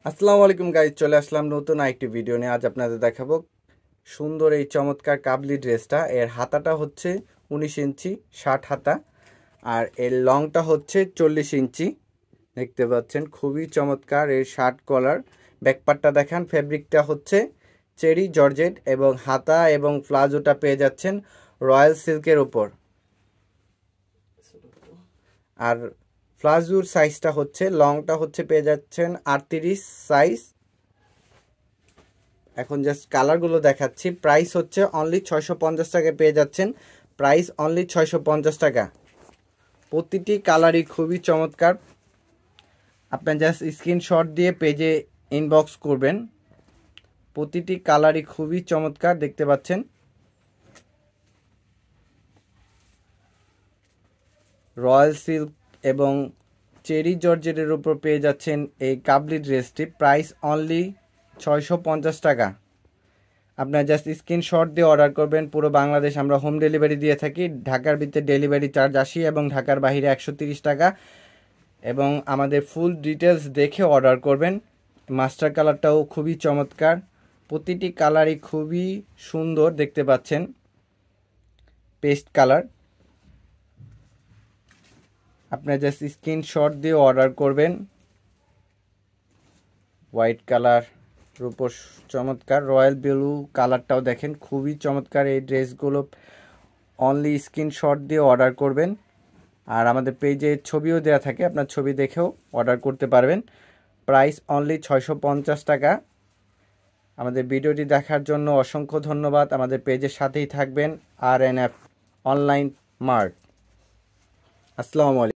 আসসালামু আলাইকুম গাইজ, চলে আসলাম নতুন আরেকটি ভিডিও নিয়ে। আজ আপনাদের দেখাবো সুন্দর এই চমৎকার কাবলি ড্রেসটা। এর হাতাটা হচ্ছে 19 ইঞ্চি 60 হাতা, আর এর লংটা হচ্ছে 40 ইঞ্চি। দেখতে পাচ্ছেন খুবই চমৎকার এর শার্ট কলার। ব্যাকপার্টটা দেখান, ফেব্রিকটা হচ্ছে চেরি জর্জেট এবং হাতা এবং প্লাজোটা পেয়ে যাচ্ছেন রয়্যাল সিল্কের উপর। আর প্লাজোর সাইজটা হচ্ছে লংটা হচ্ছে পেয়ে যাচ্ছেন 38 সাইজ। এখন জাস্ট কালারগুলো দেখাচ্ছি। প্রাইস হচ্ছে অনলি 650 টাকায় পেয়ে যাচ্ছেন। প্রাইস অনলি 650 টাকা। প্রতিটি কালারই খুবই চমৎকার। আপনার জাস্ট স্ক্রিনশট দিয়ে পেজে ইনবক্স করবেন। প্রতিটি কালারই খুবই চমৎকার, দেখতে পাচ্ছেন। রয়্যাল সিল্ক এবং চেরি জর্জেটের উপর পেয়ে যাচ্ছেন এই কাবলি ড্রেসটি। প্রাইস অনলি 650 টাকা। আপনার জাস্ট স্ক্রিনশট দিয়ে অর্ডার করবেন। পুরো বাংলাদেশ আমরা হোম ডেলিভারি দিয়ে থাকি। ঢাকার ভিতরে ডেলিভারি চার্জ 80 এবং ঢাকার বাইরে 130 টাকা। এবং আমাদের ফুল ডিটেলস দেখে অর্ডার করবেন। মাস্টার কালারটাও খুবই চমৎকার। প্রতিটি কালারই খুবই সুন্দর, দেখতে পাচ্ছেন। Paste colour. আপনার জাস্ট স্ক্রিনশট দিয়ে অর্ডার করবেন। হোয়াইট কালার উপর চমৎকার রয়্যাল ব্লু কালারটাও দেখেন, খুবই চমৎকার। এই ড্রেসগুলো অনলি স্ক্রিনশট দিয়ে অর্ডার করবেন। আর আমাদের পেজে ছবিও দেওয়া থাকে, আপনার ছবি দেখেও অর্ডার করতে পারবেন। প্রাইস অনলি 650 টাকা। আমাদের ভিডিওটি দেখার জন্য অসংখ্য ধন্যবাদ। আমাদের পেজের সাথেই থাকবেন। RNF online mart. আসসালামু আলাইকুম।